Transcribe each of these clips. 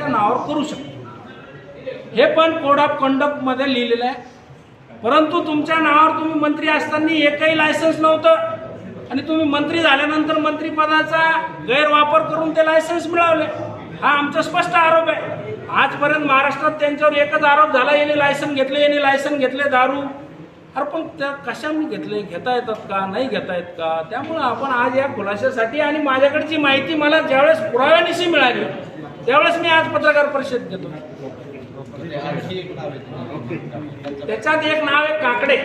दुसऱ्याच्या नावावर करू शकतो, हे पण कोड ऑफ कंडक्ट मध्ये लिहिलेलं आहे। परंतु तुमच्या नावावर तुम्ही मंत्री असताना एकही लायसन्स नव्हतं आणि तुम्ही मंत्री झाल्यानंतर मंत्रिपदाचा गैरवापर करून ते लायसन्स मिळवले, हा आमचा स्पष्ट आरोप आहे। आजपर्यंत महाराष्ट्रात त्यांच्यावर एकच आरोप झाला, यांनी लायसन घेतले दारू। अरे पण त्या कशाने घेतले, घेता येतात का, नाही घेता येत का? त्यामुळे आपण आज या खुलाशासाठी आणि माझ्याकडची माहिती मला ज्यावेळेस पुराव्यानिशी मिळाली त्यावेळेस मी आज पत्रकार परिषद घेतो। त्याच्यात एक नाव आहे काकडे,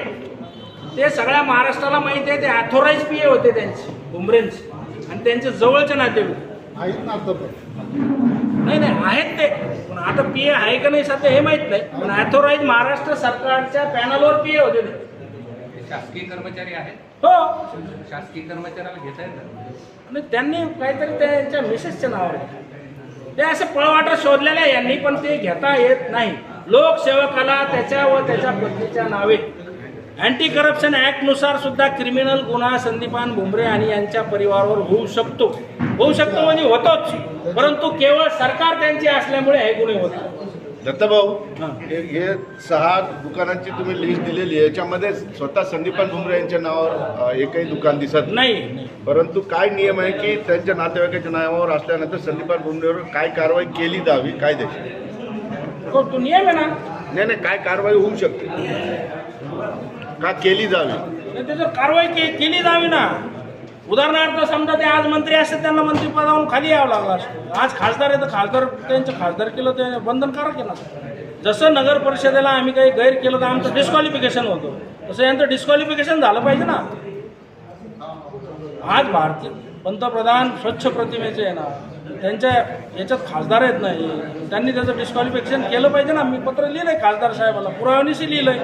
ते सगळ्या महाराष्ट्राला माहिती आहे, ते ऑथोराइज पीए होते त्यांचे बुमरेंचे आणि त्यांचे जवळचे नातेवाईक आहेत ना आता नाही आहेत ते, पण आता पीए आहे का नाही सध्या हे माहित नाही, पण ऑथोराइज महाराष्ट्र सरकारच्या पॅनलवर पीए होते ते। शासकीय कर्मचारी आहेत, हो शासकीय कर्मचाऱ्याला घेता येतं आणि त्यांनी काहीतरी त्यांच्या मिसेसच्या नावावर ते असे पळवाटा शोधलेले यांनी, पण ते घेता येत नाही। लोकसेवकाला त्याच्या व त्याच्या पत्नीच्या नावे अँटी करप्शन ऍक्ट नुसार सुद्धा क्रिमिनल गुन्हा संदीपान भुमरे आणि यांच्या परिवारावर होऊ शकतो म्हणजे होतोच, परंतु केवळ सरकार त्यांची असल्यामुळे हे गुन्हे होतात। दत्ताभाऊ, हे 6 दुकानांची तुम्ही लिस्ट दिलेली आहे, याच्यामध्ये स्वतः संदीपान भुमरे यांच्या नावावर एकही दुकान दिसत नाही, परंतु काय नियम आहे की त्यांच्या नातेवाईकाच्या नावावर असल्यानंतर संदीपान भुमरेवर काय कारवाई केली जावी कायदेशीर? तो नियम आहे ना, नाही काय कारवाई होऊ शकते का केली जावी? त्याच्यावर कारवाई केली जावी ना। उदाहरणार्थ समजा ते आज मंत्री असते, त्यांना मंत्रिपदावरून खाली यावं लागलं असतं। आज खासदार आहे तर खासदार त्यांचं खासदार केलं ते बंधनकारक आहे ना। जसं नगर परिषदेला आम्ही काही गैर केलं तर आमचं डिस्क्वालिफिकेशन होतं, तसं यांचं डिस्क्वालिफिकेशन झालं पाहिजे ना। आज भारतीय पंतप्रधान स्वच्छ प्रतिमेचे आहे ना, त्यांच्या याच्यात खासदार आहेत नाही, त्यांनी त्याचं डिस्क्वालिफिकेशन केलं पाहिजे ना। मी पत्र लिहिलंय खासदार साहेबाला, पुराव्यानिशी लिहिलंय,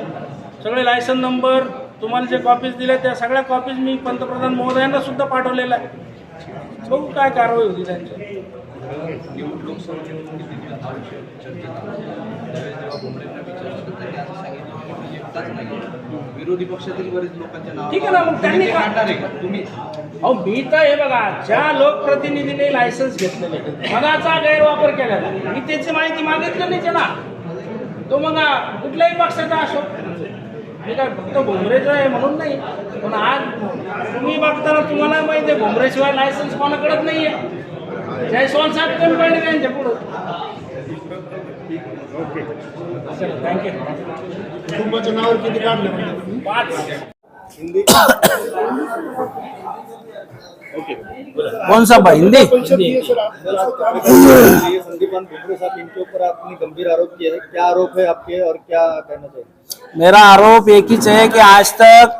सगळे लायसन नंबर तुम्हाला जे कॉपीज दिले त्या सगळ्या कॉपीज मी पंतप्रधान महोदयांना सुद्धा पाठवलेल्या आहे। बघू काय कारवाई होती त्यांची। विरोधी पक्षातील बरेच लोकांच्या नाव ठीक आहे ना, मग त्यांनी तुम्ही अहो मी तर हे बघा, ज्या लोकप्रतिनिधीने लायसन्स घेतलेले पदाचा गैरवापर केलेला, मी त्याची माहिती मागितली नाही ना। तो मग कुठल्याही पक्षाचा असो, मी काय फक्त भुमरेचं आहे म्हणून नाही, पण आज तुम्ही बघताना तुम्हाला माहिती आहे भुमरेशिवाय लायसन्स कोणाकडत नाही आहे। जयस्वाल साहेब कमी पडले त्यांच्या पुढं। थँक्यू। कुटुंबाच्या नावावर किती काढले? 5 कौन सा भाई हिंदी? संदीपान भुमरे साहब, इनके ऊपर आपने गंभीर आरोप किया है, क्या आरोप है आपके और क्या कहना चाहिए? मेरा आरोप एक ही है कि आज तक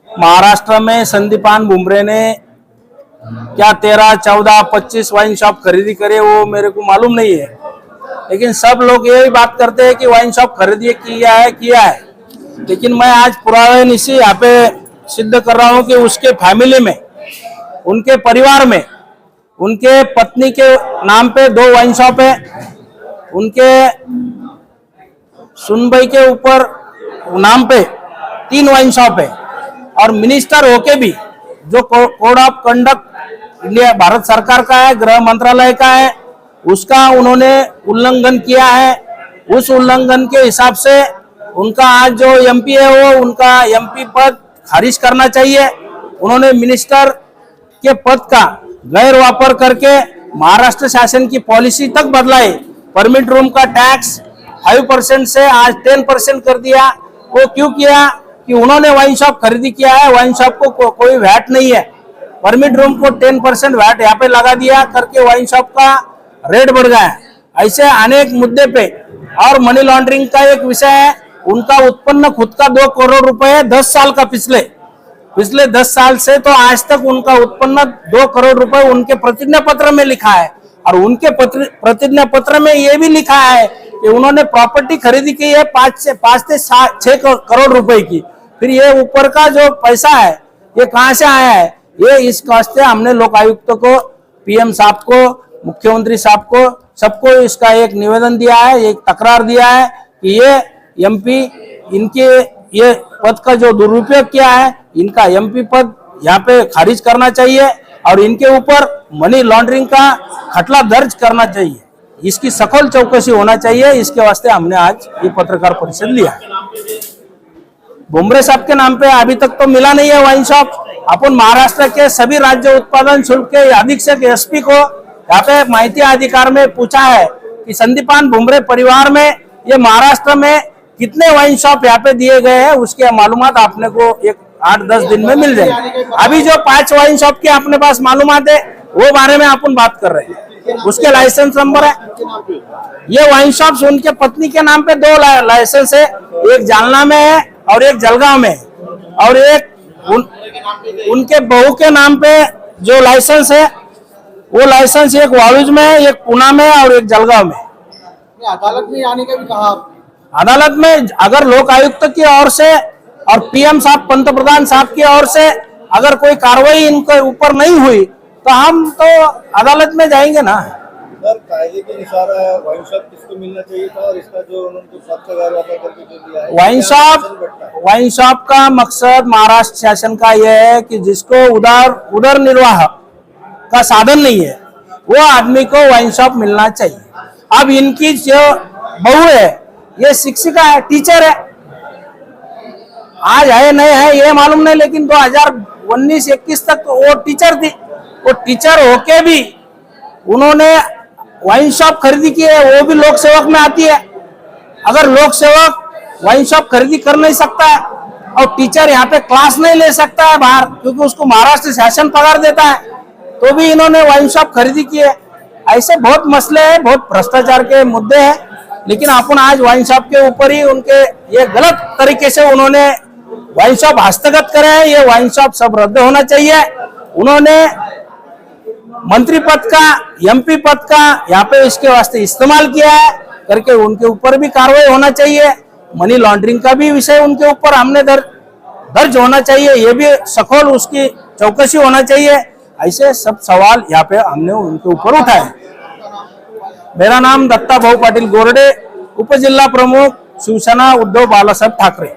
महाराष्ट्र में संदीपान भुमरे ने क्या 13, 14, 25 वाइन शॉप खरीदी करे वो मेरे को मालूम नहीं है, लेकिन सब लोग यही बात करते हैं कि वाइन शॉप खरीदी किया है। लेकिन मैं आज पुरावेनिशी यहाँ पे सिद्ध कर रहा हूँ कि उसके फैमिली में, उनके परिवार में, उनके पत्नी के नाम पे 2 वाइन शॉप है, उनके सुनबई के ऊपर नाम पे 3 वाइन शॉप है, और मिनिस्टर होके भी जो code of conduct India Bharat सरकार का है, गृह मंत्रालय का है, उसका उन्होंने उल्लंघन किया है। उस उल्लंघन के हिसाब से उनका आज जो एमपी है वो उनका एमपी पद खारिज करना चाहिए। उन्होंने मिनिस्टर के पद का गैरवापर करके महाराष्ट्र शासन की पॉलिसी तक बदलाई। परमिट रूम का टैक्स 5% से आज 10% कर दिया। वो क्यों किया कि उन्होंने वाइन शॉप खरीदी किया है, वाइन शॉप को कोई वैट नहीं है, परमिट रूम को 10% वैट यहाँ पे लगा दिया करके वाइन शॉप का रेट बढ़ गया है। ऐसे अनेक मुद्दे पे, और मनी लॉन्ड्रिंग का एक विषय है, उनका उत्पन्न खुद का 2 करोड़ रुपए 10 साल का पिछले 10 साल से तो आज तक उनका उत्पन्न 2 करोड़ रुपए उनके प्रतिज्ञा पत्र में लिखा है। और उनके प्रतिज्ञा पत्र में ये भी लिखा है कि उन्होंने प्रॉपर्टी खरीदी की है 5 से 6 करोड़ रुपए की। फिर ये ऊपर का जो पैसा है ये कहाँ से आया है? ये इस वास्ते हमने लोक आयुक्त को, पीएम साहब को, मुख्यमंत्री साहब को, सबको इसका एक निवेदन दिया है, एक तकरार दिया है कि ये एमपी इनके ये पद का जो दुरुपयोग किया है, इनका एमपी पद यहाँ पे खारिज करना चाहिए और इनके ऊपर मनी लॉन्ड्रिंग का खटला दर्ज करना चाहिए। इसकी सखोल चौकसी होना चाहिए। इसके वास्ते हमने आज ये पत्रकार परिषद लिया है। भुमरे साहब के नाम पे अभी तक तो मिला नहीं है वाइन शॉप। अपन महाराष्ट्र के सभी राज्य उत्पादन शुल्क के अधीक्षक एसपी को यहाँ पे माहिती अधिकार में पूछा है कि संदीपान भुमरे परिवार में ये महाराष्ट्र में कितने वाइन शॉप यहाँ पे दिए गए हैं, उसके मालूमात आपने को एक 8-10 दिन में मिल जाएगी। अभी जो 5 वाइन शॉप की अपने पास मालूमात है वो बारे में अपन बात कर रहे हैं, उसके लाइसेंस नंबर है। ये वाइन शॉप्स उनके पत्नी के नाम पे 2 लाइसेंस है, एक जालना में है और एक जलगांव में है, और एक उनके बहू के नाम पे जो लाइसेंस है वो लाइसेंस एक वालूज में है, एक पुणे में और एक जलगांव में। अदालत में आने का भी कहा अदालत में अगर लोक आयुक्त की ओर से और पीएम साहब पंतप्रधान साहब की ओर से अगर कोई कार्रवाई इनके ऊपर नहीं हुई तो हम तो अदालत में जाएंगे ना। सर, कायदे के अनुसार वाइन शॉप किसको मिलना चाहिए था और इसका जो उन्होंने 7,000 रुपये करके जो दिया है वाइन शॉप का मकसद महाराष्ट्र शासन का यह है कि जिसको उदर निर्वाह का साधन नहीं है वो आदमी को वाइन शॉप मिलना चाहिए। अब इनकी जो बहू है ये शिक्षिका है, टीचर है, आज है नहीं है ये मालूम नहीं, लेकिन 2019-21 तक वो टीचर थी। वो टीचर होके भी उन्होंने वाइन शॉप खरीदी की है, वो भी लोक सेवक में आती है। अगर लोक सेवक वाइन शॉप खरीदी कर नहीं सकता है और टीचर यहाँ पे क्लास नहीं ले सकता है बाहर, क्योंकि उसको महाराष्ट्र शासन पगार देता है, तो भी इन्होंने वाइन शॉप खरीदी की है। ऐसे बहुत मसले हैं, बहुत भ्रष्टाचार के मुद्दे हैं, लेकिन अपन आज वाइन शॉप के ऊपर ही उनके ये गलत तरीके से उन्होंने वाइन शॉप हस्तगत करे हैं। ये वाइन शॉप सब रद्द होना चाहिए। उन्होंने मंत्री पद का, एमपी पद का यहाँ पे इसके वास्ते इस्तेमाल किया है करके उनके ऊपर भी कार्रवाई होना चाहिए। मनी लॉन्ड्रिंग का भी विषय उनके ऊपर हमने दर्ज होना चाहिए, ये भी सखोल उसकी चौकसी होना चाहिए। ऐसे सब सवाल यहाँ पे हमने उनके ऊपर उठाए। मेरा नाम दत्ता भाऊ पाटिल गोरडे, उप जिला प्रमुख शिवसेना उद्धव बालासाहेब ठाकरे।